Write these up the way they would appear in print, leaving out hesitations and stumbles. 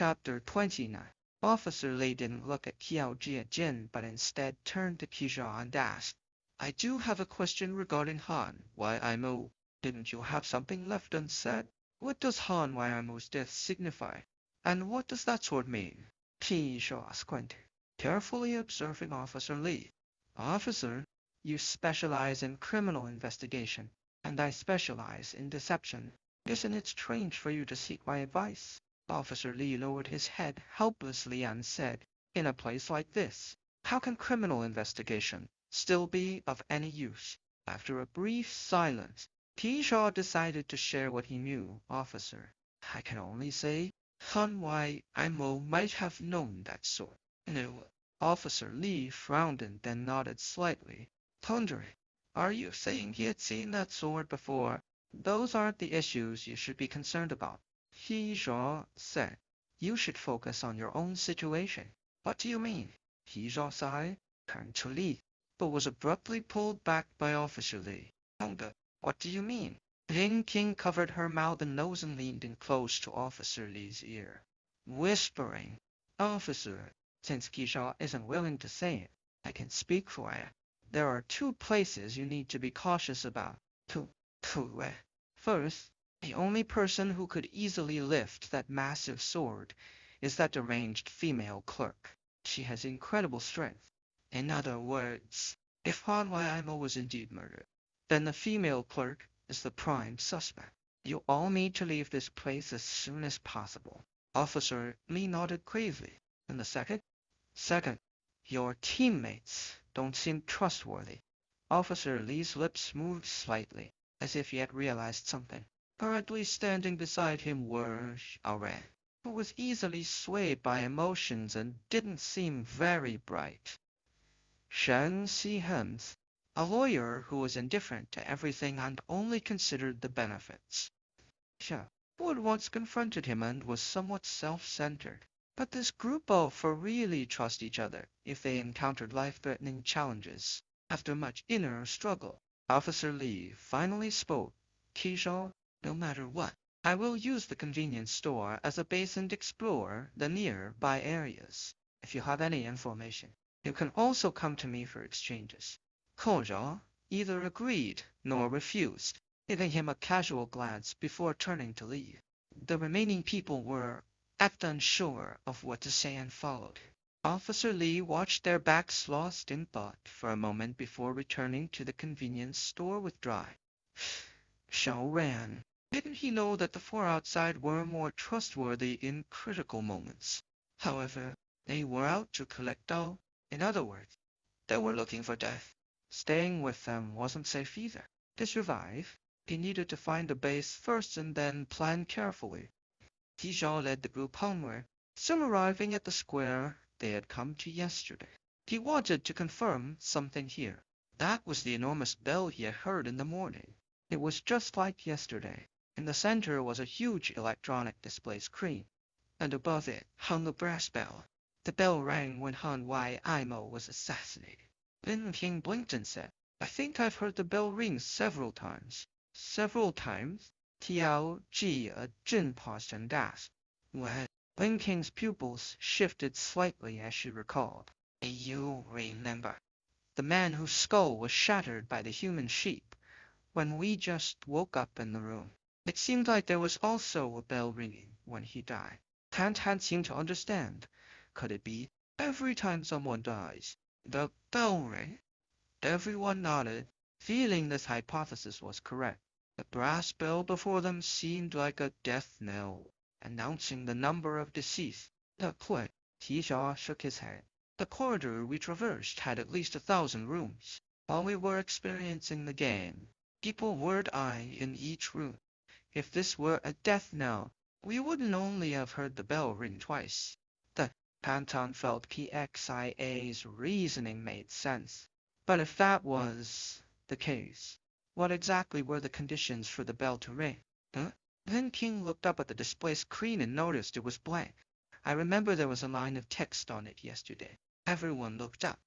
Chapter 29. Officer Lee didn't look at Qiao Jie again, but instead turned to Qizhou and asked, I do have a question regarding Han Yimo. Didn't you have something left unsaid? What does Han Yimo's death signify? And what does that sword mean? Qizhou squinted, carefully observing Officer Lee. Officer, you specialize in criminal investigation, and I specialize in deception. Isn't it strange for you to seek my advice? Officer Lee lowered his head helplessly and said, in a place like this, how can criminal investigation still be of any use? After a brief silence, T-Shaw decided to share what he knew. Officer, I can only say, Han Yimo might have known that sword. No. Officer Lee frowned and then nodded slightly, pondering. Are you saying he had seen that sword before? Those aren't the issues you should be concerned about, He Zhao said. You should focus on your own situation. What do you mean? He Zhao sighed, turned to Li, but was abruptly pulled back by Officer Li. Hunger, what do you mean? Ling King covered her mouth and nose and leaned in close to Officer Li's ear, whispering, Officer, since Qizhou isn't willing to say it, I can speak for it. There are two places you need to be cautious about. First, the only person who could easily lift that massive sword is that deranged female clerk. She has incredible strength. In other words, if Han Yimo was indeed murdered, then the female clerk is the prime suspect. You all need to leave this place as soon as possible. Officer Lee nodded gravely. And the second? Second, your teammates don't seem trustworthy. Officer Lee's lips moved slightly, as if he had realized something. Currently standing beside him were Xiao Ren, who was easily swayed by emotions and didn't seem very bright. Shen Si-Hems, a lawyer who was indifferent to everything and only considered the benefits. Xia, who had once confronted him and was somewhat self-centered. But this group both really trust each other if they encountered life-threatening challenges. After much inner struggle, Officer Lee finally spoke. Qizhou, no matter what, I will use the convenience store as a base and explore the nearby areas. If you have any information, you can also come to me for exchanges. Kojo either agreed nor refused, giving him a casual glance before turning to leave. The remaining people were left unsure of what to say and followed. Officer Lee watched their backs lost in thought for a moment before returning to the convenience store with dry. Xiao Ran. Didn't he know that the four outside were more trustworthy in critical moments? However, they were out to collect dough. In other words, they were looking for death. Staying with them wasn't safe either. To survive, he needed to find a base first and then plan carefully. Qizhou led the group homeward, soon arriving at the square they had come to yesterday. He wanted to confirm something here. That was the enormous bell he had heard in the morning. It was just like yesterday. In the center was a huge electronic display screen, and above it hung a brass bell. The bell rang when Han Yimo was assassinated. Lin King blinked and said, I think I've heard the bell ring several times. Several times? Tiao Jia Jin paused and asked. Well, Lin King's pupils shifted slightly as she recalled. You remember the man whose skull was shattered by the human sheep when we just woke up in the room. It seemed like there was also a bell ringing when he died. Can't seem to understand. Could it be every time someone dies, the bell rings? Everyone nodded, feeling this hypothesis was correct. The brass bell before them seemed like a death knell, announcing the number of deceased. The quick, Qizhou shook his head. The corridor we traversed had at least 1,000 rooms. While we were experiencing the game, people were dying in each room. If this were a death knell, we wouldn't only have heard the bell ring twice. The Canton felt PXIA's reasoning made sense. But if that was the case, what exactly were the conditions for the bell to ring? Huh? Then King looked up at the display screen and noticed it was blank. I remember there was a line of text on it yesterday. Everyone looked up.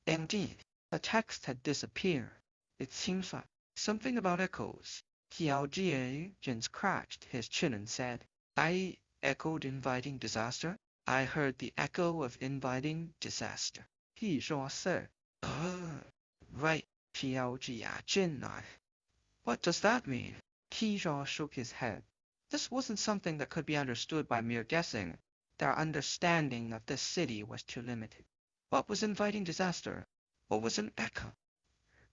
Indeed, the text had disappeared. It seems like something about echoes. Xiao Jie scratched his chin and said, I echoed inviting disaster. I heard the echo of inviting disaster. He said, right, Jin. What does that mean? Keyshaw shook his head. This wasn't something that could be understood by mere guessing. Their understanding of this city was too limited. What was inviting disaster? What was an echo?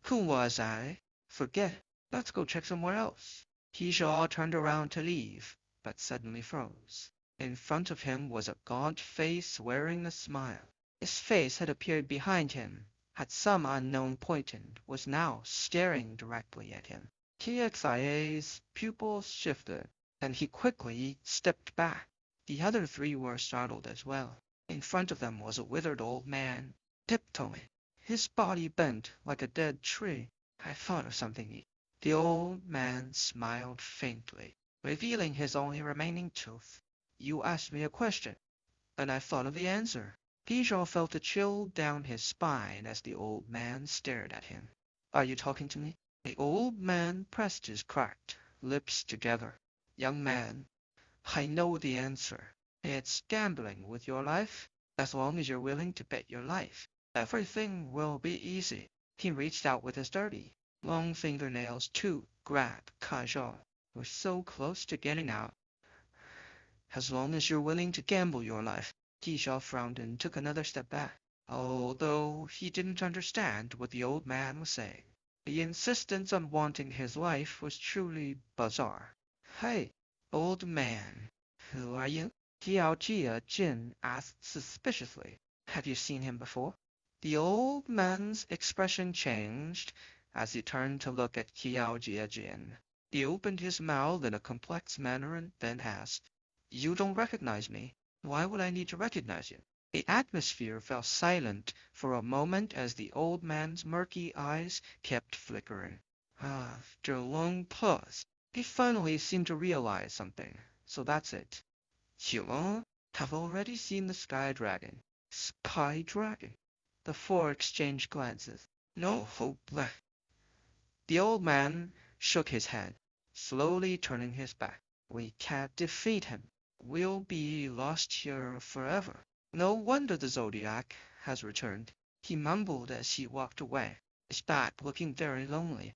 Who was I? Forget. Let's go check somewhere else. Keyshaw turned around to leave, but suddenly froze. In front of him was a gaunt face wearing a smile. His face had appeared behind him, had some unknown point and was now staring directly at him. KXIA's pupils shifted, and he quickly stepped back. The other three were startled as well. In front of them was a withered old man, tiptoeing, his body bent like a dead tree. I thought of something. The old man smiled faintly, revealing his only remaining tooth. You asked me a question, and I thought of the answer. Pigeon felt a chill down his spine as the old man stared at him. Are you talking to me? The old man pressed his cracked lips together. Young man, I know the answer. It's gambling with your life. As long as you're willing to bet your life, everything will be easy. He reached out with his dirty, long fingernails to grab Kajal, who was so close to getting out. As long as you're willing to gamble your life. Keyshaw frowned and took another step back, although he didn't understand what the old man was saying. The insistence on wanting his life was truly bizarre. Hey, old man, who are you? Kiao Jin asked suspiciously. Have you seen him before? The old man's expression changed as he turned to look at Kiao Jin. He opened his mouth in a complex manner and then asked, You don't recognize me? Why would I need to recognize you? The atmosphere fell silent for a moment as the old man's murky eyes kept flickering. After a long pause, he finally seemed to realize something. So that's it. You have already seen the sky dragon. Sky dragon? The four exchanged glances. No hope left. The old man shook his head, slowly turning his back. We can't defeat him. We'll be lost here forever. No wonder the Zodiac has returned. He mumbled as he walked away, his back looking very lonely.